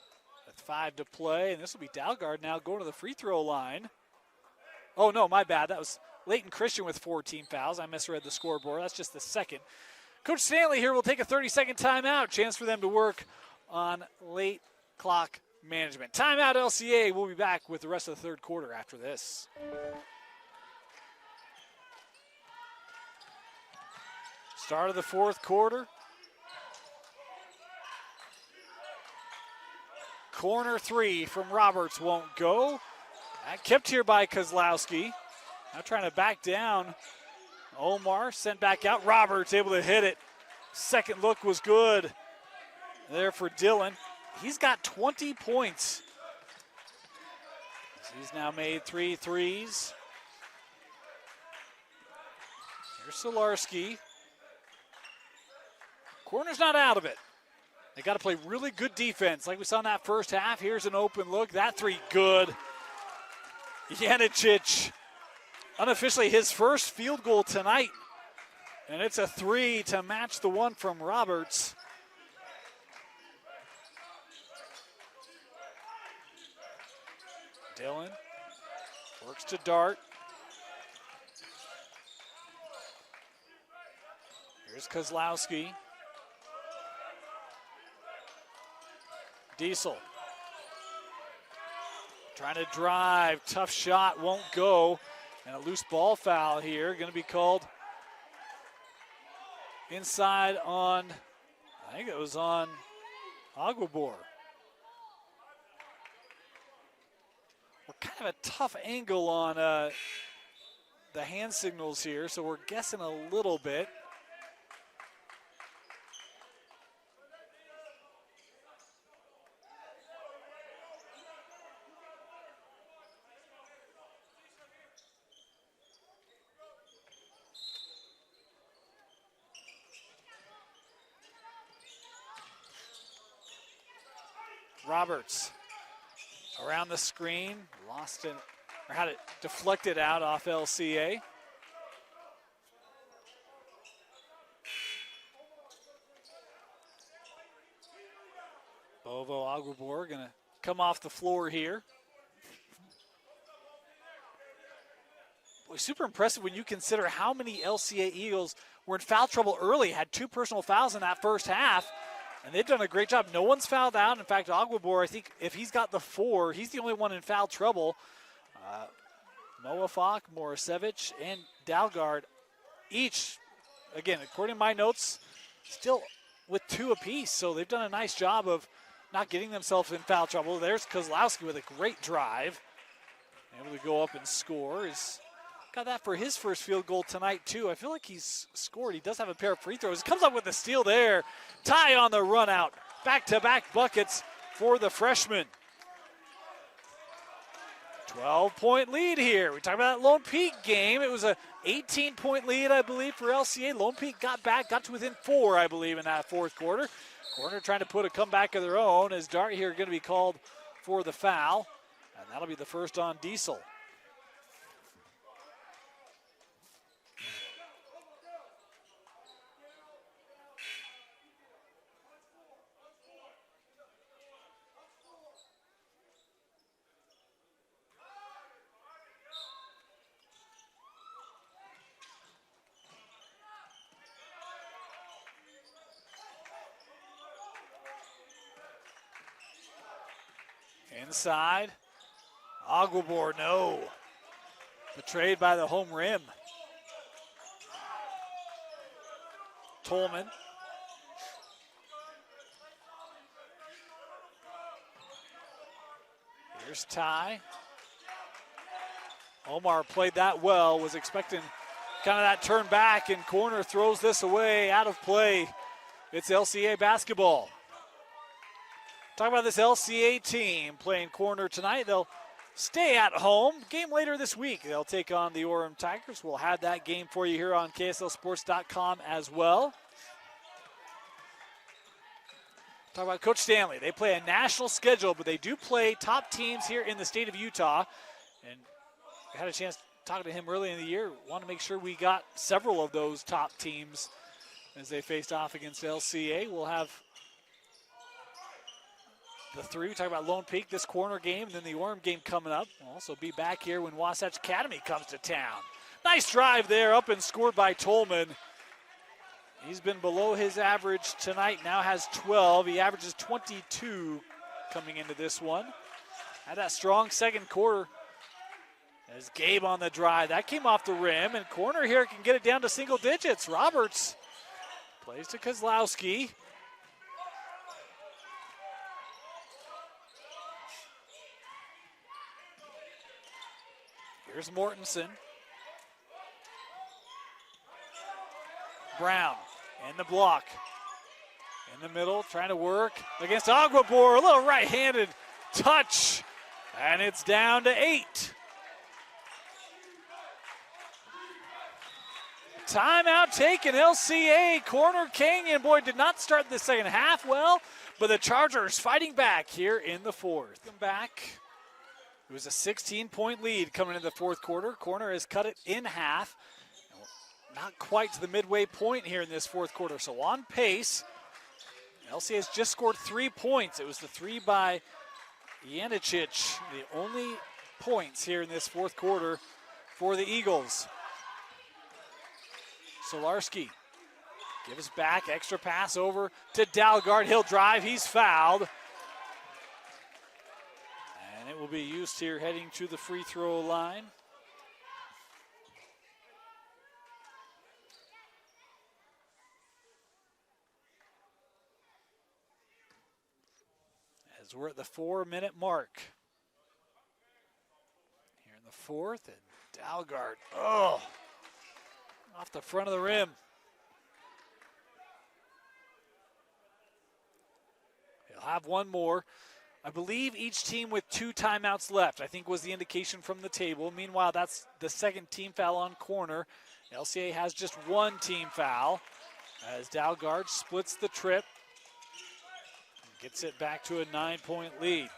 with 5 to play, and this will be Dalgard now going to the free throw line. Oh, no, my bad. That was Layton Christian with 4 team fouls. I misread the scoreboard. That's just the second. Coach Stanley here will take a 30-second timeout. Chance for them to work on late clock management. Timeout, LCA. We'll be back with the rest of the third quarter after this. Start of the fourth quarter. Corner three from Roberts won't go. That kept here by Kozlowski. Now trying to back down. Omar sent back out. Roberts able to hit it. Second look was good there for Dylan. He's got 20 points. He's now made 3 threes. Here's Solarski. Corner's not out of it. They got to play really good defense like we saw in that first half. Here's an open look. That three good. Janicic, unofficially his first field goal tonight. And it's a 3 to match the one from Roberts. Dylan works to Dart. Here's Kozlowski. Diesel trying to drive, tough shot, won't go. And a loose ball foul here, going to be called inside on, I think it was on Aguabor. We're kind of a tough angle on the hand signals here, so we're guessing a little bit. Roberts around the screen, lost it, or had it deflected out off LCA. Bovo Aguilar gonna come off the floor here. Boy, super impressive when you consider how many LCA Eagles were in foul trouble early, had 2 personal fouls in that first half, and they've done a great job. No one's fouled out. In fact, Aguilar, I think if he's got the 4, he's the only one in foul trouble. Moafak, Morisevich, and Dalgard, each, again, according to my notes, still with 2 apiece. So they've done a nice job of not getting themselves in foul trouble. There's Kozlowski with a great drive. Able to go up and score. He's got that for his first field goal tonight, too. I feel like he's scored. He does have a pair of free throws. Comes up with the steal there. Ty on the run out. Back-to-back buckets for the freshman. 12-point lead here. We talked about that Lone Peak game. It was a 18-point lead, I believe, for LCA. Lone Peak got back, got to within 4, I believe, in that fourth quarter. Corner trying to put a comeback of their own as Dart here going to be called for the foul. And that'll be the first on Diesel. Inside, Aguilar, no. Betrayed by the home rim. Tolman. Here's Ty. Omar played that well, was expecting kind of that turn back, and corner throws this away, out of play. It's LCA basketball. Talk about this LCA team playing corner tonight. They'll stay at home. Game later this week, they'll take on the Orem Tigers. We'll have that game for you here on KSLSports.com as well. Talk about Coach Stanley. They play a national schedule, but they do play top teams here in the state of Utah. And we had a chance to talk to him early in the year. Want to make sure we got several of those top teams as they faced off against LCA. We'll have the 3, we talk about Lone Peak, this corner game, and then the Orem game coming up. We'll also be back here when Wasatch Academy comes to town. Nice drive there, up and scored by Tolman. He's been below his average tonight, now has 12. He averages 22 coming into this one. Had that strong second quarter. There's Gabe on the drive. That came off the rim, and corner here can get it down to single digits. Roberts plays to Kozlowski. Here's Mortensen. Brown in the block. In the middle, trying to work against Aguilar. A little right-handed touch, and it's down to 8. Timeout taken, LCA. Corner Canyon, boy, did not start the second half well, but the Chargers fighting back here in the fourth. Come back. It was a 16-point lead coming into the fourth quarter. Corner has cut it in half. Not quite to the midway point here in this fourth quarter. So on pace, LCA has just scored 3 points. It was the 3 by Janicic, the only points here in this fourth quarter for the Eagles. Solarski gives back, extra pass over to Dalgard. He'll drive, he's fouled. And it will be used here heading to the free throw line. As we're at the 4-minute mark. Here in the fourth, and Dalgard, off the front of the rim. He'll have one more. I believe each team with 2 timeouts left, I think was the indication from the table. Meanwhile, that's the second team foul on corner. LCA has just 1 team foul as Dalgard splits the trip. Gets it back to a 9-point lead.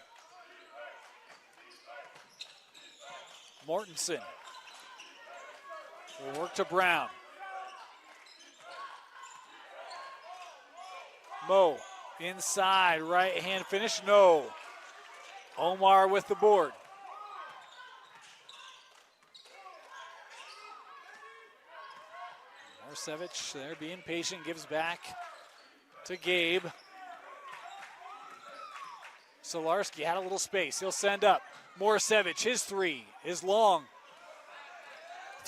Mortensen will work to Brown. Mo inside, right hand finish, no. Omar with the board. Morsevich there being patient, gives back to Gabe. Solarski had a little space, he'll send up. Morsevich, his three is long.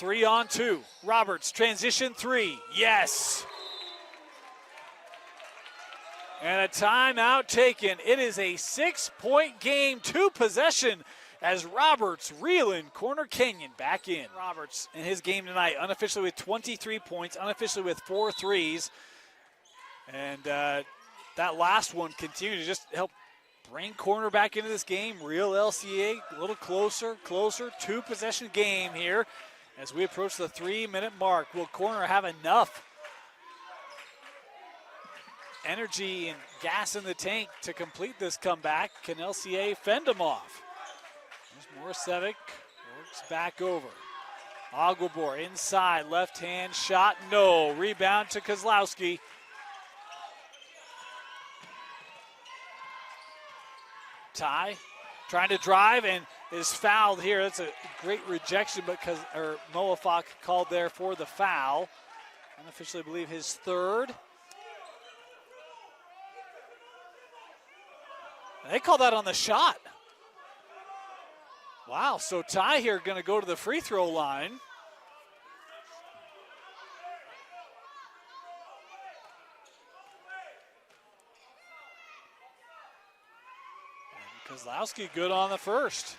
3-on-2. Roberts, transition three, yes. And a timeout taken. It is a 6-point game, 2 possession as Roberts reeling Corner Canyon back in. Roberts in his game tonight, unofficially with 23 points, unofficially with 4 threes. And that last one continued to just help bring Corner back into this game. Real LCA, a little closer, 2-possession game here as we approach the 3-minute mark. Will Corner have enough energy and gas in the tank to complete this comeback? Can LCA fend them off? There's Morasevic, works back over. Aguilar inside, left hand shot, no. Rebound to Kozlowski. Ty trying to drive and is fouled here. That's a great rejection because Moafak called there for the foul. Unofficially, I believe his third. They call that on the shot. Wow, so Ty here going to go to the free throw line. And Kozlowski good on the first.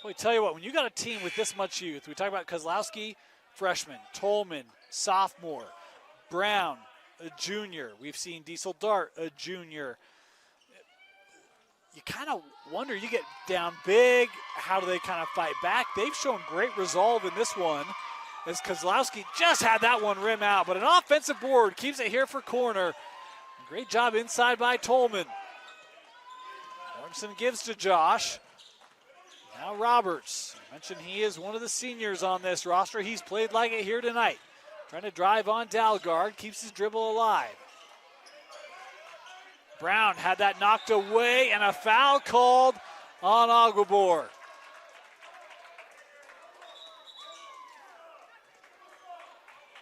Boy, tell you what, when you got a team with this much youth, we talk about Kozlowski, freshman, Tolman, sophomore, Brown, a junior. We've seen Diesel Dart, a junior. You kind of wonder, you get down big, how do they kind of fight back? They've shown great resolve in this one as Kozlowski just had that one rim out, but an offensive board keeps it here for Corner. Great job inside by Tolman. Mortensen gives to Josh. Now Roberts. I mentioned he is one of the seniors on this roster. He's played like it here tonight. Trying to drive on Dalgard, keeps his dribble alive. Brown had that knocked away and a foul called on Aguilar.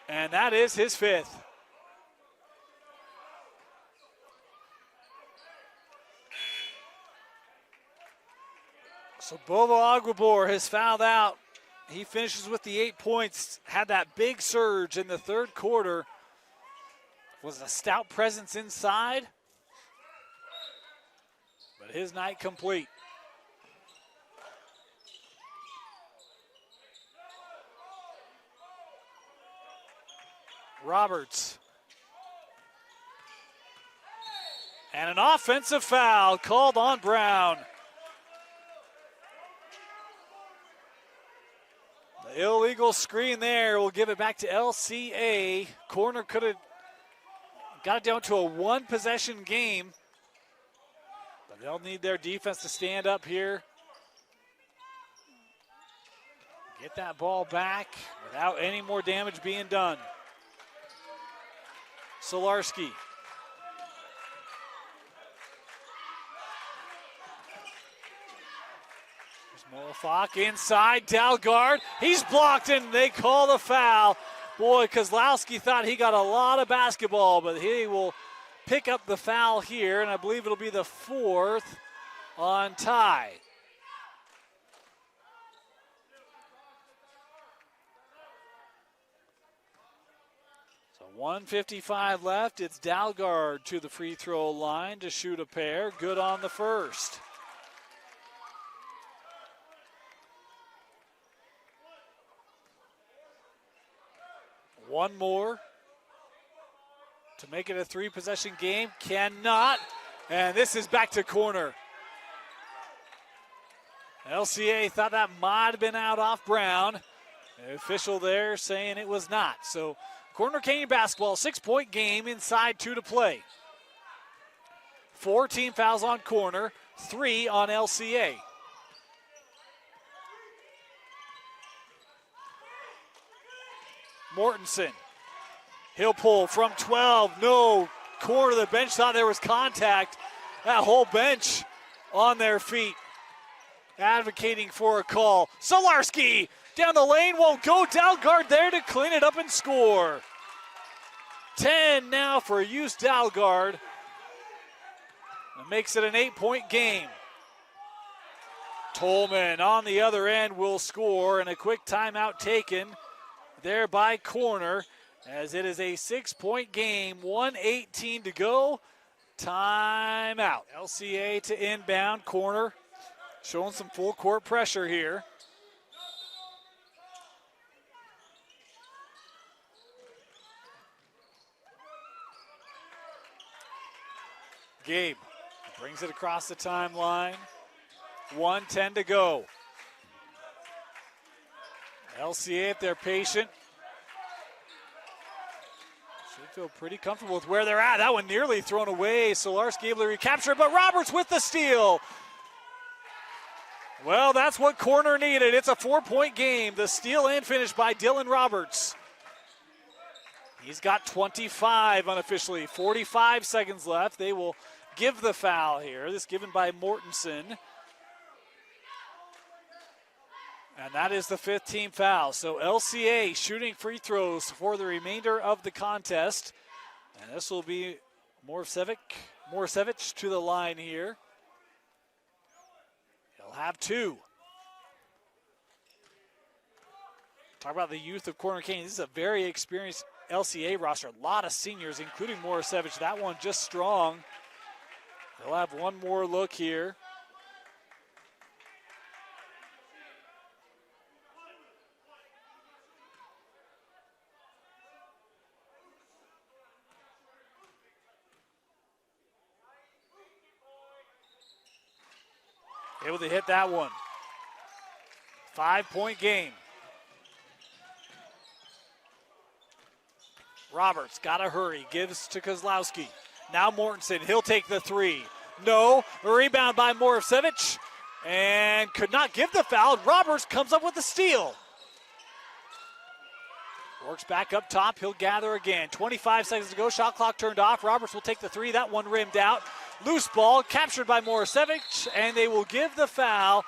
And that is his fifth. So Bobo Aguilar has fouled out. He finishes with the 8 points, had that big surge in the third quarter. Was a stout presence inside, but his night complete. Roberts. And an offensive foul called on Brown. The illegal screen there will give it back to LCA. Corner could have got it down to a 1-possession game. But they'll need their defense to stand up here. Get that ball back without any more damage being done. Solarski. Moafak inside, Dalgard. He's blocked and they call the foul. Boy, Kozlowski thought he got a lot of basketball, but he will pick up the foul here, and I believe it'll be the 4th on Ty. So 1:55 left. It's Dalgard to the free throw line to shoot a pair. Good on the first. One more to make it a 3-possession game. Cannot. And this is back to Corner. LCA thought that might have been out off Brown. The official there saying it was not. So Corner Canyon basketball, 6-point game, inside 2 to play. 4 team fouls on Corner, 3 on LCA. Mortensen, he'll pull from 12, no. Corner of the bench thought there was contact. That whole bench on their feet, advocating for a call. Solarski down the lane, won't go. Dalgard there to clean it up and score. 10 now for Use Dalgard. It makes it an 8-point game. Tolman on the other end will score, and a quick timeout taken there by Corner, as it is a 6-point game, 1:18 to go. Timeout. LCA to inbound. Corner showing some full court pressure here. Gabe brings it across the timeline. 1:10 to go. LCA, if they're patient, should feel pretty comfortable with where they're at. That one nearly thrown away. Solarski able to recapture it, but Roberts with the steal. Well, that's what Corner needed. It's a 4-point game. The steal and finish by Dylan Roberts. He's got 25 unofficially. 45 seconds left. They will give the foul here. This given by Mortensen. And that is the 5th team foul. So LCA shooting free throws for the remainder of the contest. And this will be Morasevic to the line here. He'll have 2. Talk about the youth of Corner Canyon. This is a very experienced LCA roster. A lot of seniors, including Morasevic. That one just strong. They'll have one more look here. Able to hit that one. 5-point game. Roberts got to hurry, gives to Kozlowski. Now Mortensen, he'll take the 3. No, a rebound by Morasevic, and could not give the foul. Roberts comes up with the steal. Works back up top, he'll gather again. 25 seconds to go, shot clock turned off. Roberts will take the 3, that one rimmed out. Loose ball, captured by Morasevic, and they will give the foul.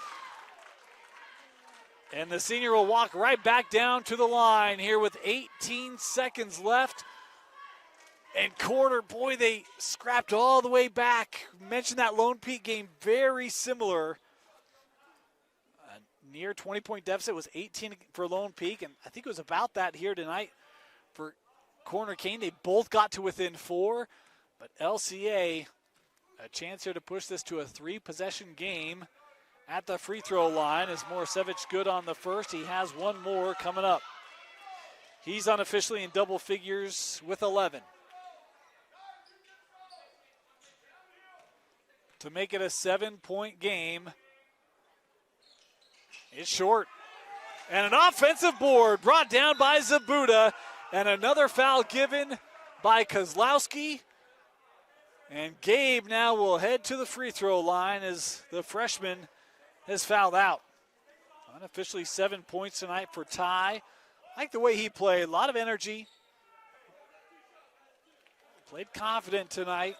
And the senior will walk right back down to the line here with 18 seconds left. And Corner, boy, they scrapped all the way back. Mentioned that Lone Peak game, very similar. A near 20-point deficit was 18 for Lone Peak, and I think it was about that here tonight for Corner Canyon. They both got to within 4, but LCA, a chance here to push this to a 3-possession game at the free throw line. As Morasevic good on the first, he has one more coming up. He's unofficially in double figures with 11. To make it a 7-point game. It's short. And an offensive board brought down by Zabuda. And another foul given by Kozlowski. And Gabe now will head to the free throw line as the freshman has fouled out. Unofficially 7 points tonight for Ty. I like the way he played. A lot of energy. Played confident tonight.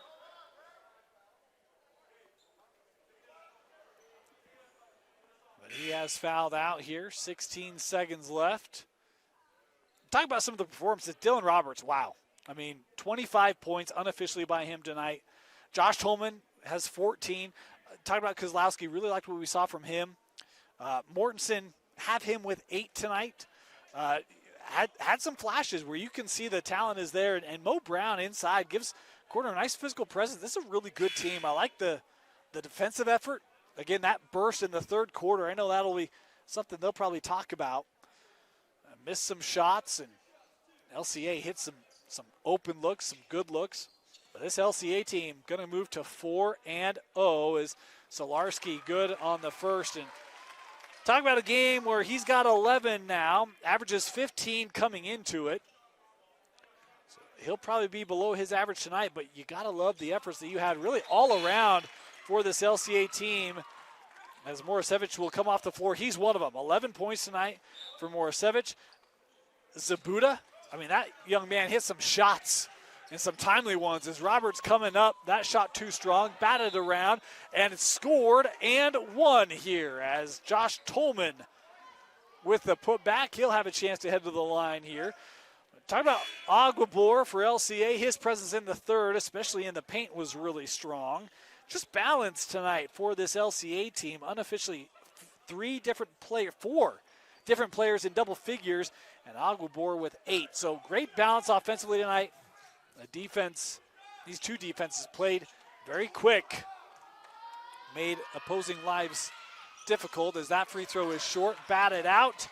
But he has fouled out here. 16 seconds left. Talk about some of the performances. Dylan Roberts, wow. I mean, 25 points unofficially by him tonight. Josh Tolman has 14. Talk about Kozlowski. Really liked what we saw from him. Mortensen, have him with 8 tonight. Had some flashes where you can see the talent is there. And Mo Brown inside gives Corner a nice physical presence. This is a really good team. I like the defensive effort. Again, that burst in the third quarter. I know that'll be something they'll probably talk about. Missed some shots, and LCA hit some open looks, some good looks. But this LCA team going to move to 4-0 as Solarski good on the first. And talk about a game where he's got 11 now, averages 15 coming into it. he'll probably be below his average tonight, but you got to love the efforts that you had really all around for this LCA team, as Morisevich will come off the floor. He's one of them. 11 points tonight for Morisevich. Zabuda, I mean, that young man hit some shots and some timely ones as Roberts coming up. That shot too strong, batted around, and scored and won here as Josh Tolman with the putback. He'll have a chance to head to the line here. Talk about Aguabor for LCA. His presence in the third, especially in the paint, was really strong. Just balanced tonight for this LCA team. Unofficially, four different players in double figures, and Aguabor with 8. So great balance offensively tonight. The defense, these two defenses played very quick, made opposing lives difficult as that free throw is short, batted out.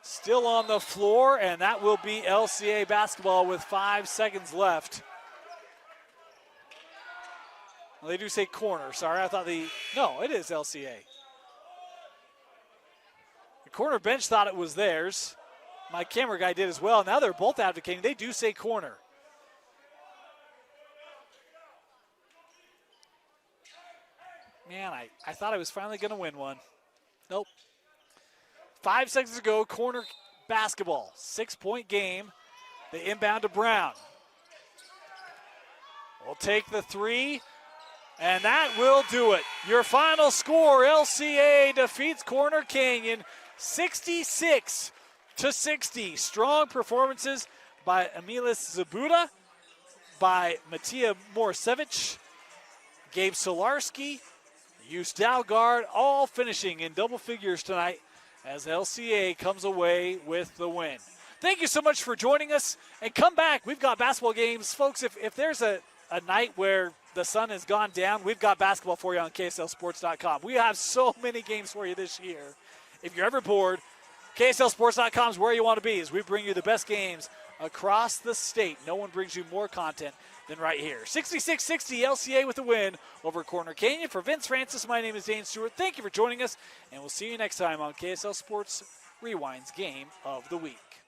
Still on the floor, and that will be LCA basketball with 5 seconds left. Well, they do say corner. Sorry, I thought no, it is LCA. The corner bench thought it was theirs. My camera guy did as well. Now they're both advocating. They do say corner. Man, I thought I was finally going to win one. Nope. 5 seconds to go, corner basketball. 6-point game. They inbound to Brown. Will take the three, and that will do it. Your final score, LCA defeats Corner Canyon 66-60. Strong performances by Emilis Zabuda, by Matija Morisevich, Gabe Solarski, Yus Dalgard, all finishing in double figures tonight as LCA comes away with the win. Thank you so much for joining us, and come back. We've got basketball games. Folks, if there's a night where the sun has gone down, we've got basketball for you on KSLSports.com. We have so many games for you this year. If you're ever bored, KSLSports.com is where you want to be as we bring you the best games across the state. No one brings you more content than right here. 66-60 LCA with a win over Corner Canyon. For Vince Francis, my name is Dane Stewart. Thank you for joining us, and we'll see you next time on KSL Sports Rewind's Game of the Week.